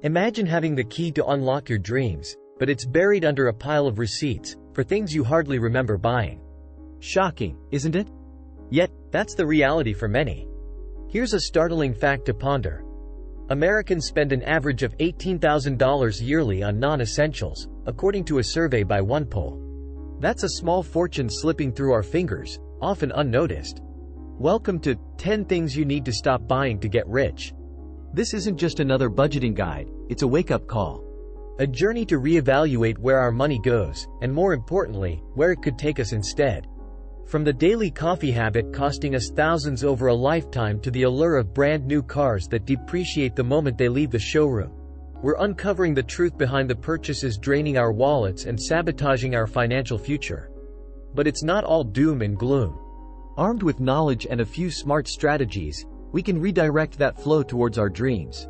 Imagine having the key to unlock your dreams, but it's buried under a pile of receipts for things you hardly remember buying. Shocking, isn't it? Yet, that's the reality for many. Here's a startling fact to ponder. Americans spend an average of $18,000 yearly on non-essentials, according to a survey by OnePoll. That's a small fortune slipping through our fingers, often unnoticed. Welcome to 10 Things You Need to Stop Buying to Get Rich. This isn't just another budgeting guide, it's a wake-up call. A journey to reevaluate where our money goes, and more importantly, where it could take us instead. From the daily coffee habit costing us thousands over a lifetime to the allure of brand new cars that depreciate the moment they leave the showroom, we're uncovering the truth behind the purchases draining our wallets and sabotaging our financial future. But it's not all doom and gloom. Armed with knowledge and a few smart strategies, we can redirect that flow towards our dreams.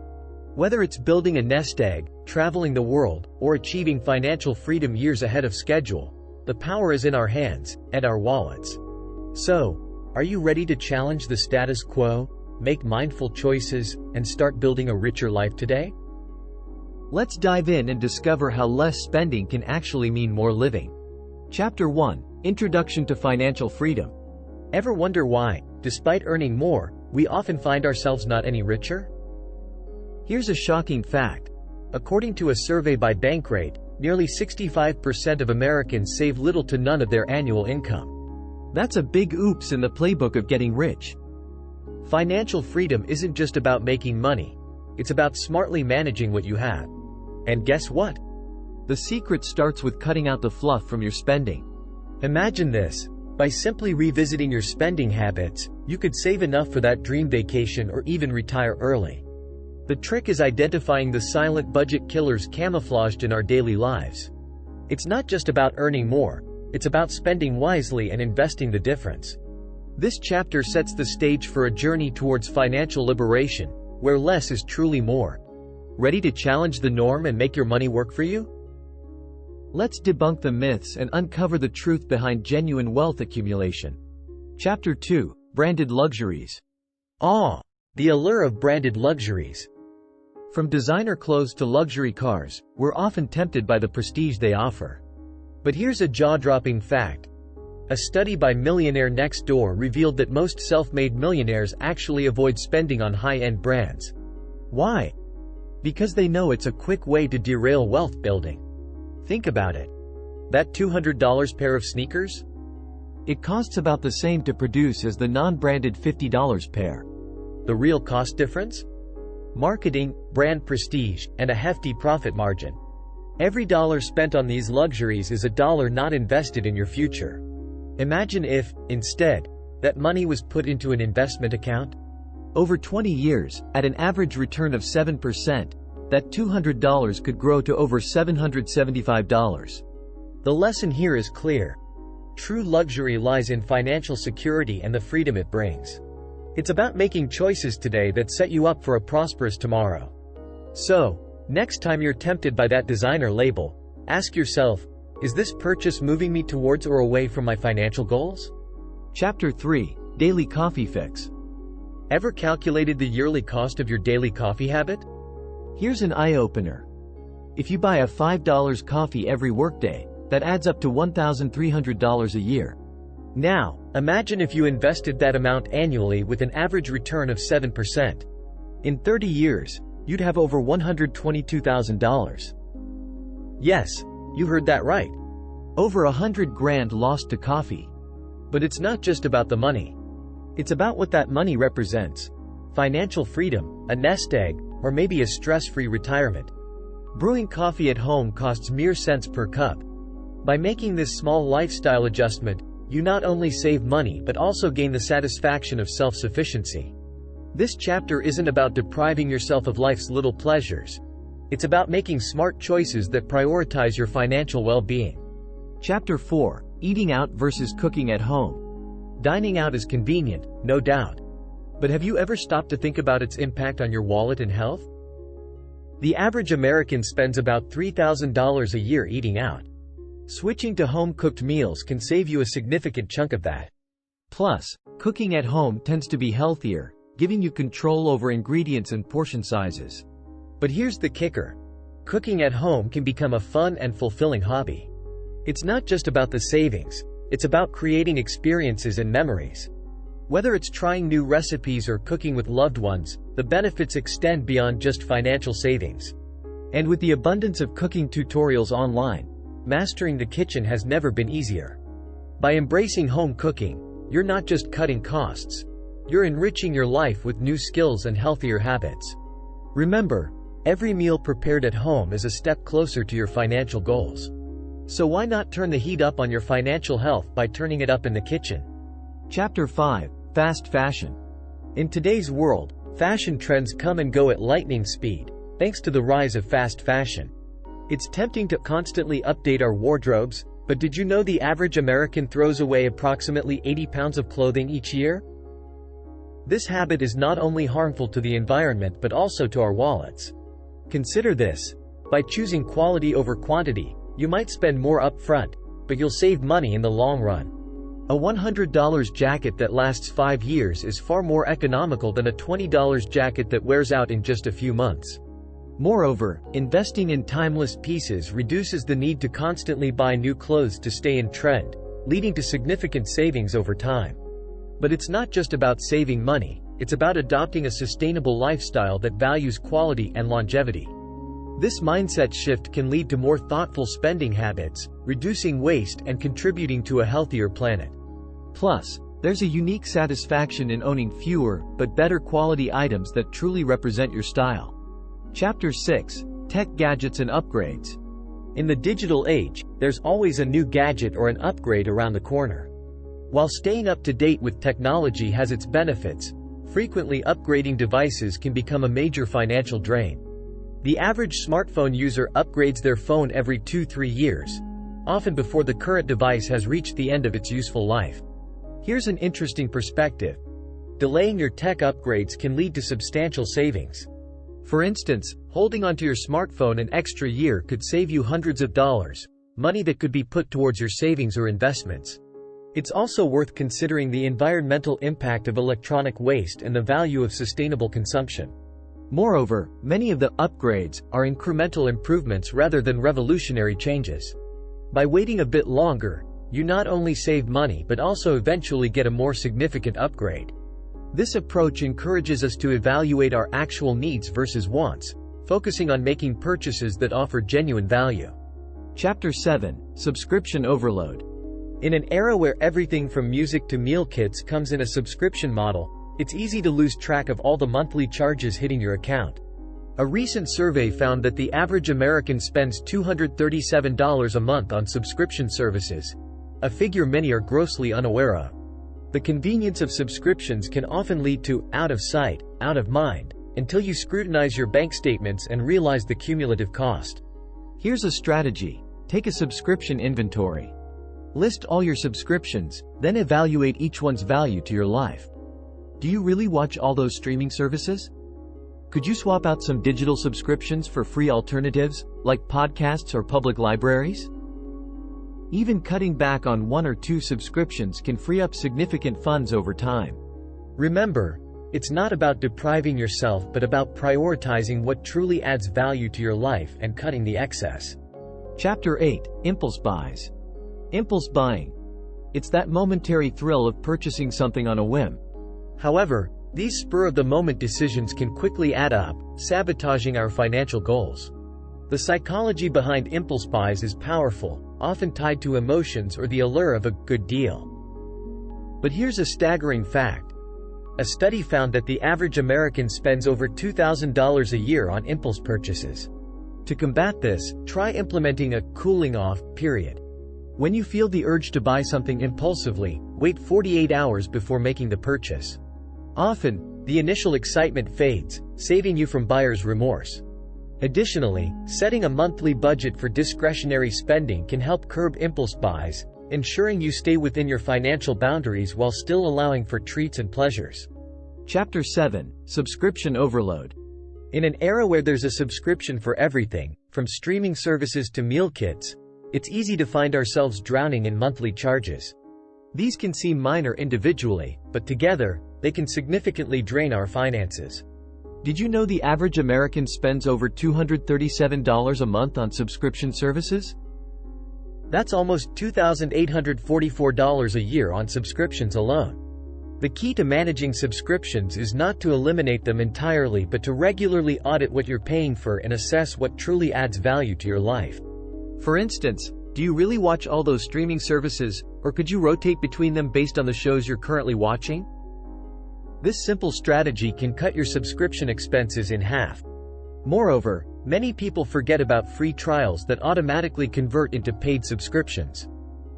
Whether it's building a nest egg, traveling the world, or achieving financial freedom years ahead of schedule, the power is in our hands, and our wallets. So, are you ready to challenge the status quo, make mindful choices, and start building a richer life today? Let's dive in and discover how less spending can actually mean more living. Chapter 1: Introduction to Financial Freedom. Ever wonder why, despite earning more, we often find ourselves not any richer? Here's a shocking fact. According to a survey by Bankrate, nearly 65% of Americans save little to none of their annual income. That's a big oops in the playbook of getting rich. Financial freedom isn't just about making money. It's about smartly managing what you have. And guess what? The secret starts with cutting out the fluff from your spending. Imagine this. By simply revisiting your spending habits, you could save enough for that dream vacation or even retire early. The trick is identifying the silent budget killers camouflaged in our daily lives. It's not just about earning more, it's about spending wisely and investing the difference. This chapter sets the stage for a journey towards financial liberation, where less is truly more. Ready to challenge the norm and make your money work for you? Let's debunk the myths and uncover the truth behind genuine wealth accumulation. Chapter 2: Branded Luxuries. The allure of branded luxuries. From designer clothes to luxury cars, we're often tempted by the prestige they offer. But here's a jaw-dropping fact. A study by Millionaire Next Door revealed that most self-made millionaires actually avoid spending on high-end brands. Why? Because they know it's a quick way to derail wealth building. Think about it. That $200 pair of sneakers? It costs about the same to produce as the non-branded $50 pair. The real cost difference? Marketing, brand prestige, and a hefty profit margin. Every dollar spent on these luxuries is a dollar not invested in your future. Imagine if, instead, that money was put into an investment account. Over 20 years, at an average return of 7%, that $200 could grow to over $775. The lesson here is clear. True luxury lies in financial security and the freedom it brings. It's about making choices today that set you up for a prosperous tomorrow. So, next time you're tempted by that designer label, ask yourself, is this purchase moving me towards or away from my financial goals? Chapter 3: Daily Coffee Fix. Ever calculated the yearly cost of your daily coffee habit? Here's an eye-opener. If you buy a $5 coffee every workday, that adds up to $1,300 a year. Now, imagine if you invested that amount annually with an average return of 7%. In 30 years, you'd have over $122,000. Yes, you heard that right. Over $100,000 lost to coffee. But it's not just about the money. It's about what that money represents. Financial freedom, a nest egg, or maybe a stress-free retirement. Brewing coffee at home costs mere cents per cup. By making this small lifestyle adjustment, you not only save money but also gain the satisfaction of self-sufficiency. This chapter isn't about depriving yourself of life's little pleasures. It's about making smart choices that prioritize your financial well-being. Chapter 4: Eating Out versus Cooking at Home. Dining out is convenient, no doubt. But have you ever stopped to think about its impact on your wallet and health? The average American spends about $3,000 a year eating out. Switching to home-cooked meals can save you a significant chunk of that. Plus, cooking at home tends to be healthier, giving you control over ingredients and portion sizes. But here's the kicker. Cooking at home can become a fun and fulfilling hobby. It's not just about the savings, it's about creating experiences and memories. Whether it's trying new recipes or cooking with loved ones, the benefits extend beyond just financial savings. And with the abundance of cooking tutorials online, mastering the kitchen has never been easier. By embracing home cooking, you're not just cutting costs, you're enriching your life with new skills and healthier habits. Remember, every meal prepared at home is a step closer to your financial goals. So why not turn the heat up on your financial health by turning it up in the kitchen? Chapter 5. Fast Fashion. In today's world, fashion trends come and go at lightning speed, thanks to the rise of fast fashion. It's tempting to constantly update our wardrobes, but did you know the average American throws away approximately 80 pounds of clothing each year? This habit is not only harmful to the environment but also to our wallets. Consider this. By choosing quality over quantity, you might spend more upfront, but you'll save money in the long run. A $100 jacket that lasts 5 years is far more economical than a $20 jacket that wears out in just a few months. Moreover, investing in timeless pieces reduces the need to constantly buy new clothes to stay in trend, leading to significant savings over time. But it's not just about saving money, it's about adopting a sustainable lifestyle that values quality and longevity. This mindset shift can lead to more thoughtful spending habits, reducing waste and contributing to a healthier planet. Plus, there's a unique satisfaction in owning fewer, but better quality items that truly represent your style. Chapter 6. Tech Gadgets and Upgrades. In the digital age, there's always a new gadget or an upgrade around the corner. While staying up to date with technology has its benefits, frequently upgrading devices can become a major financial drain. The average smartphone user upgrades their phone every 2-3 years, often before the current device has reached the end of its useful life. Here's an interesting perspective. Delaying your tech upgrades can lead to substantial savings. For instance, holding onto your smartphone an extra year could save you hundreds of dollars, money that could be put towards your savings or investments. It's also worth considering the environmental impact of electronic waste and the value of sustainable consumption. Moreover, many of the upgrades are incremental improvements rather than revolutionary changes. By waiting a bit longer, you not only save money but also eventually get a more significant upgrade. This approach encourages us to evaluate our actual needs versus wants, focusing on making purchases that offer genuine value. Chapter 7. Subscription Overload. In an era where everything from music to meal kits comes in a subscription model, it's easy to lose track of all the monthly charges hitting your account. A recent survey found that the average American spends $237 a month on subscription services, a figure many are grossly unaware of. The convenience of subscriptions can often lead to out of sight, out of mind, until you scrutinize your bank statements and realize the cumulative cost. Here's a strategy. Take a subscription inventory. List all your subscriptions, then evaluate each one's value to your life. Do you really watch all those streaming services? Could you swap out some digital subscriptions for free alternatives, like podcasts or public libraries? Even cutting back on 1 or 2 subscriptions can free up significant funds over time. Remember, it's not about depriving yourself but about prioritizing what truly adds value to your life and cutting the excess. Chapter 8. Impulse Buys. Impulse buying. It's that momentary thrill of purchasing something on a whim. However, these spur-of-the-moment decisions can quickly add up, sabotaging our financial goals. The psychology behind impulse buys is powerful, often tied to emotions or the allure of a good deal. But here's a staggering fact. A study found that the average American spends over $2,000 a year on impulse purchases. To combat this, try implementing a cooling-off period. When you feel the urge to buy something impulsively, wait 48 hours before making the purchase. Often, the initial excitement fades, saving you from buyer's remorse. Additionally, setting a monthly budget for discretionary spending can help curb impulse buys, ensuring you stay within your financial boundaries while still allowing for treats and pleasures. Chapter 7. Subscription Overload. In an era where there's a subscription for everything, from streaming services to meal kits, it's easy to find ourselves drowning in monthly charges. These can seem minor individually, but together, they can significantly drain our finances. Did you know the average American spends over $237 a month on subscription services? That's almost $2,844 a year on subscriptions alone. The key to managing subscriptions is not to eliminate them entirely but to regularly audit what you're paying for and assess what truly adds value to your life. For instance, do you really watch all those streaming services, or could you rotate between them based on the shows you're currently watching? This simple strategy can cut your subscription expenses in half. Moreover, many people forget about free trials that automatically convert into paid subscriptions.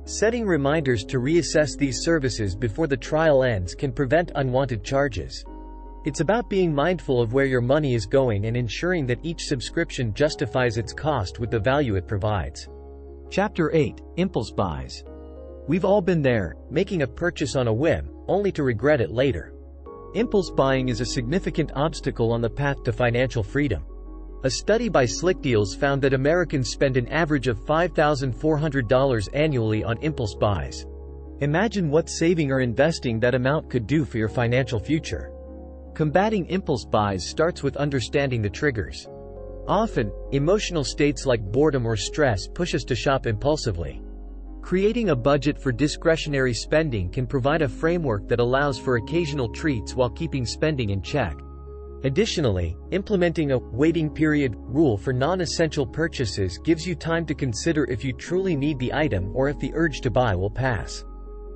Setting reminders to reassess these services before the trial ends can prevent unwanted charges. It's about being mindful of where your money is going and ensuring that each subscription justifies its cost with the value it provides. Chapter 8: Impulse Buys. We've all been there, Making a purchase on a whim, only to regret it later. Impulse buying is a significant obstacle on the path to financial freedom. A study by SlickDeals found that Americans spend an average of $5,400 annually on impulse buys. Imagine what saving or investing that amount could do for your financial future. Combating impulse buys starts with understanding the triggers. Often, emotional states like boredom or stress push us to shop impulsively. Creating a budget for discretionary spending can provide a framework that allows for occasional treats while keeping spending in check. Additionally, implementing a waiting period rule for non-essential purchases gives you time to consider if you truly need the item or if the urge to buy will pass.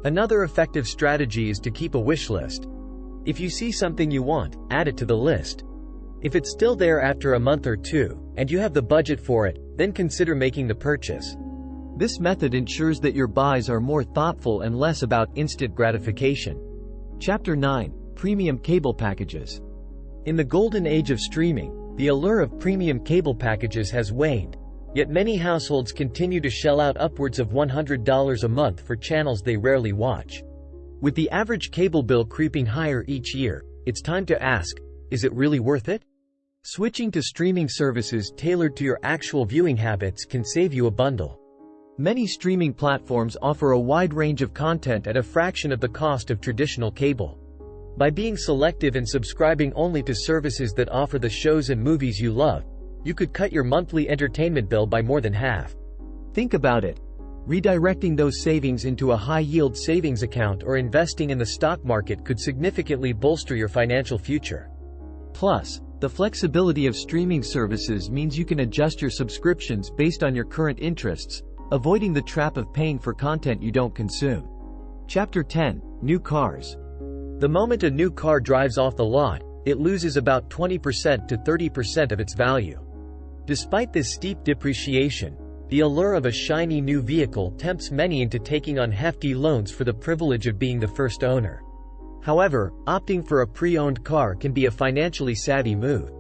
Another effective strategy is to keep a wish list. If you see something you want, add it to the list. If it's still there after a month or two, and you have the budget for it, then consider making the purchase. This method ensures that your buys are more thoughtful and less about instant gratification. Chapter 9: Premium Cable Packages. In the golden age of streaming, the allure of premium cable packages has waned, yet many households continue to shell out upwards of $100 a month for channels they rarely watch. With the average cable bill creeping higher each year, it's time to ask, is it really worth it? Switching to streaming services tailored to your actual viewing habits can save you a bundle. Many streaming platforms offer a wide range of content at a fraction of the cost of traditional cable. By being selective and subscribing only to services that offer the shows and movies you love, you could cut your monthly entertainment bill by more than half. Think about it. Redirecting those savings into a high-yield savings account or investing in the stock market could significantly bolster your financial future. Plus, the flexibility of streaming services means you can adjust your subscriptions based on your current interests, avoiding the trap of paying for content you don't consume. Chapter 10: New Cars. The moment a new car drives off the lot, it loses about 20% to 30% of its value. Despite this steep depreciation, the allure of a shiny new vehicle tempts many into taking on hefty loans for the privilege of being the first owner. However, opting for a pre-owned car can be a financially savvy move.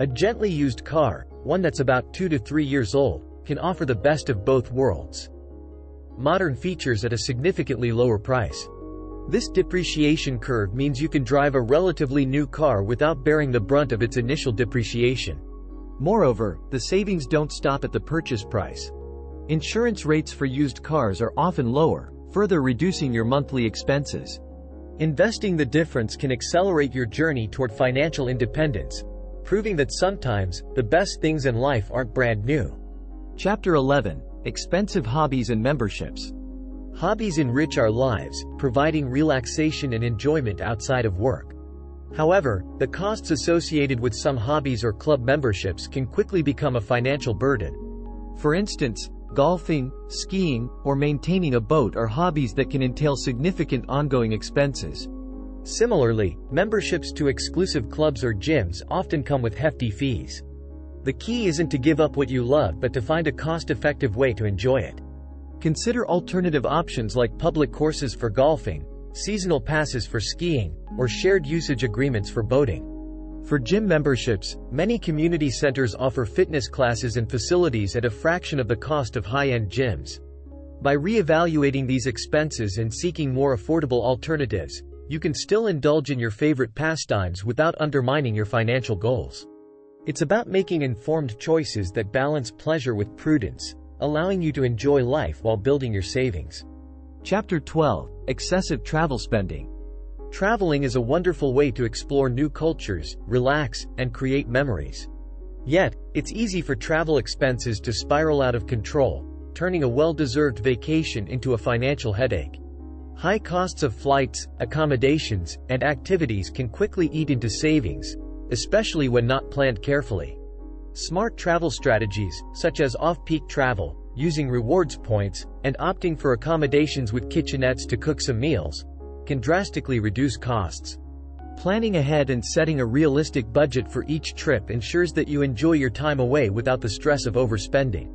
A gently used car, one that's about 2 to 3 years old, can offer the best of both worlds. Modern features at a significantly lower price. This depreciation curve means you can drive a relatively new car without bearing the brunt of its initial depreciation. Moreover, the savings don't stop at the purchase price. Insurance rates for used cars are often lower, further reducing your monthly expenses. Investing the difference can accelerate your journey toward financial independence, proving that sometimes, the best things in life aren't brand new. Chapter 11: Expensive Hobbies and Memberships. Hobbies enrich our lives, providing relaxation and enjoyment outside of work. However, the costs associated with some hobbies or club memberships can quickly become a financial burden. For instance, golfing, skiing, or maintaining a boat are hobbies that can entail significant ongoing expenses. Similarly, memberships to exclusive clubs or gyms often come with hefty fees. The key isn't to give up what you love but to find a cost-effective way to enjoy it. Consider alternative options like public courses for golfing, seasonal passes for skiing, or shared usage agreements for boating. For gym memberships, many community centers offer fitness classes and facilities at a fraction of the cost of high-end gyms. By reevaluating these expenses and seeking more affordable alternatives, you can still indulge in your favorite pastimes without undermining your financial goals. It's about making informed choices that balance pleasure with prudence, allowing you to enjoy life while building your savings. Chapter 12: Excessive Travel Spending. Traveling is a wonderful way to explore new cultures, relax, and create memories. Yet, it's easy for travel expenses to spiral out of control, turning a well-deserved vacation into a financial headache. High costs of flights, accommodations, and activities can quickly eat into savings, especially when not planned carefully. Smart travel strategies, such as off-peak travel, using rewards points, and opting for accommodations with kitchenettes to cook some meals, can drastically reduce costs. Planning ahead and setting a realistic budget for each trip ensures that you enjoy your time away without the stress of overspending.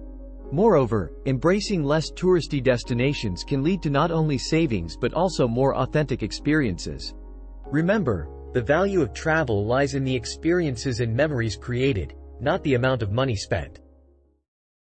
Moreover, embracing less touristy destinations can lead to not only savings but also more authentic experiences. Remember, the value of travel lies in the experiences and memories created, not the amount of money spent.